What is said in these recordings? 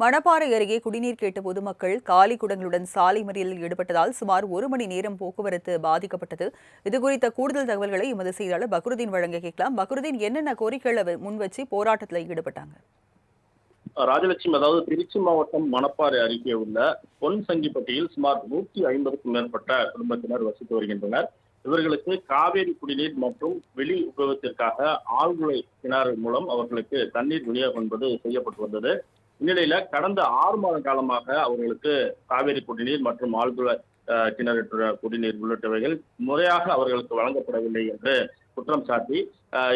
மணப்பாறை அருகே குடிநீர் கேட்ட பொதுமக்கள் காலி குடங்களுடன் சாலை மறியலில் ஈடுபட்டதால் சுமார் 1 மணி நேரம் போக்குவரத்து பாதிக்கப்பட்டது. இதுகுறித்த கூடுதல் தகவல்களை எமது செய்தியாளர் பக்ருதீன் வழங்க கேட்கலாம். பக்ருதீன், என்னென்ன கோரிக்கைகளை முன்வச்சு போராட்டத்தில் ஈடுபட்டாங்க? ராஜலட்சுமி, அதாவது திருச்சி மாவட்டம் மணப்பாறை அருகே உள்ள பொன்சங்கிப்பட்டியில் சுமார் 150க்கும் மேற்பட்ட குடும்பத்தினர் வசித்து வருகின்றனர். இவர்களுக்கு காவேரி குடிநீர் மற்றும் வெளி உபயோகத்திற்காக ஆழ்துளை கிணறு மூலம் அவர்களுக்கு தண்ணீர் விநியோகம் என்பது செய்யப்பட்டு வந்தது. இந்நிலையில கடந்த 6 மாத காலமாக அவர்களுக்கு காவேரி குடிநீர் மற்றும் ஆழ்துளை கிணறு குடிநீர் உள்ளிட்டவைகள் முறையாக அவர்களுக்கு வழங்கப்படவில்லை என்று குற்றம் சாட்டி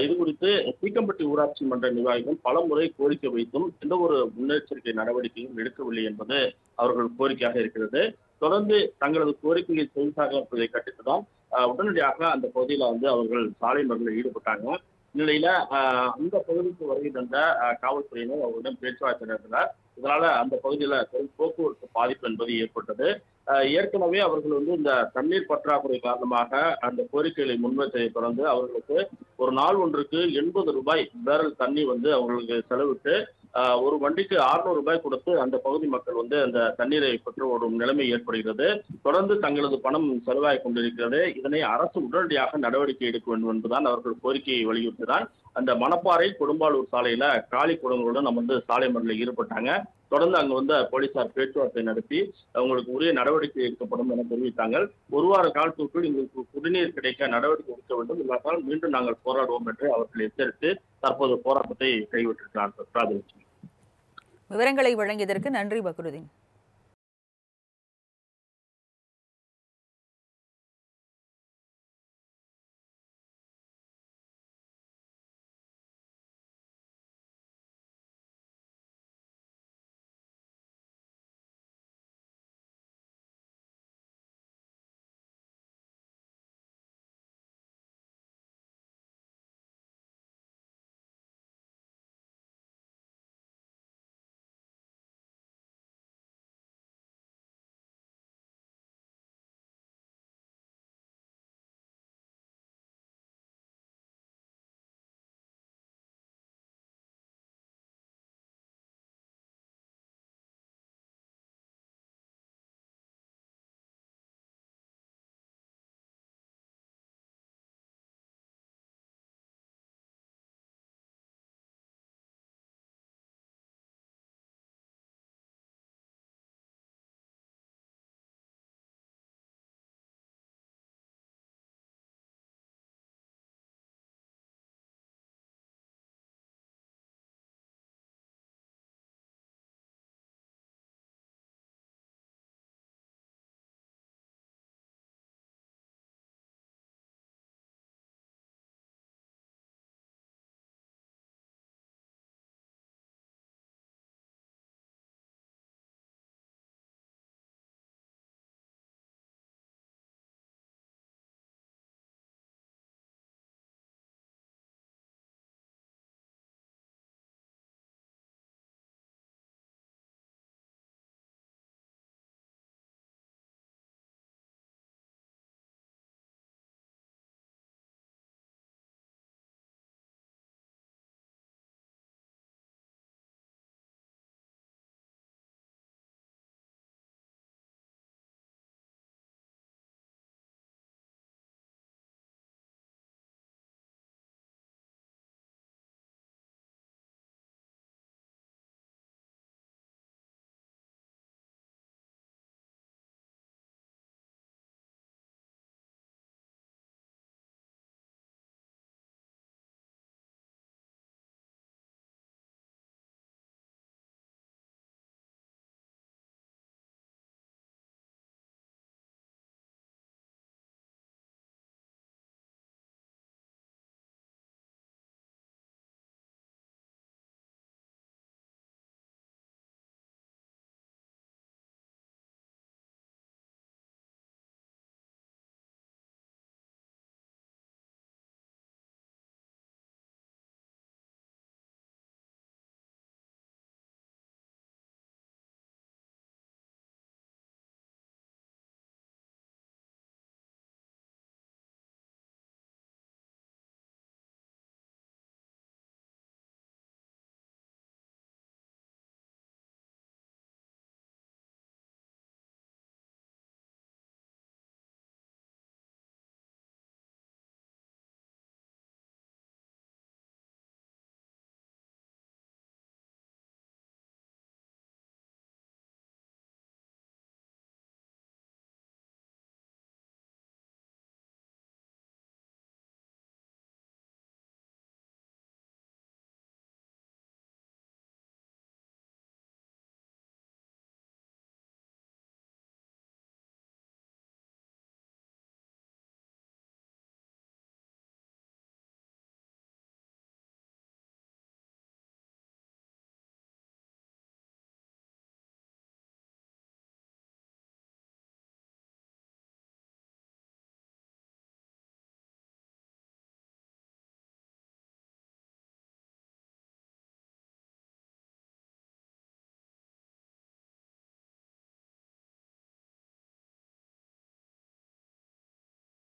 இது குறித்து சீக்கம்பட்டி ஊராட்சி மன்ற நிர்வாகிகள் பல முறை கோரிக்கை வைத்தும் எந்த ஒரு முன்னெச்சரிக்கை நடவடிக்கையும் எடுக்கவில்லை என்பது அவர்கள் கோரிக்கையாக இருக்கிறது. தொடர்ந்து தங்களது கோரிக்கையை செவிசாய்ப்பதை கட்டித்துதான் உடனடியாக அந்த பகுதியில் அவர்கள் சாலை மறியலில் ஈடுபட்டாங்க. இந்நிலையில அந்த பகுதிக்கு வருகை தந்த காவல்துறையினர் அவர்களிடம் பேச்சுவார்த்தை நடத்தினர். இதனால அந்த பகுதியில போக்குவரத்து பாதிப்பு என்பது ஏற்பட்டது. ஏற்கனவே அவர்கள் இந்த தண்ணீர் பற்றாக்குறை காரணமாக அந்த கோரிக்கைகளை முன்வைத்ததை தொடர்ந்து அவர்களுக்கு ஒரு நாள் ஒன்றுக்கு 80 ரூபாய் பேரல் தண்ணி அவர்களுக்கு செலவிட்டு ஒரு வண்டிக்கு 600 ரூபாய் கொடுத்து அந்த பகுதி மக்கள் அந்த தண்ணீரை பெற்று ஓடும் நிலைமை ஏற்படுகிறது. தொடர்ந்து தங்களது பணம் செலவாகிக் கொண்டிருக்கிறது. இதனை அரசு உடனடியாக நடவடிக்கை எடுக்க வேண்டும் என்பதுதான் அவர்கள் கோரிக்கையை வலியுறுத்தினார். அந்த மணப்பாறை கொடும்பாலூர் சாலையில காலி குடங்களுடன் சாலை மறியலில் ஈடுபட்டாங்க. தொடர்ந்து அங்கு போலீசார் பேச்சுவார்த்தை நடத்தி அவங்களுக்கு உரிய நடவடிக்கை எடுக்கப்படும் என தெரிவித்தாங்க. ஒரு வார காலத்திற்குள் எங்களுக்கு குடிநீர் கிடைக்க நடவடிக்கை எடுக்க வேண்டும், இல்லாட்டால் மீண்டும் நாங்கள் போராடுவோம் என்று அவர்கள் எச்சரித்து தற்போது போராட்டத்தை கைவிட்டிருக்கிறார்கள். விவரங்களை வழங்கியதற்கு நன்றி பக்ருதீன்.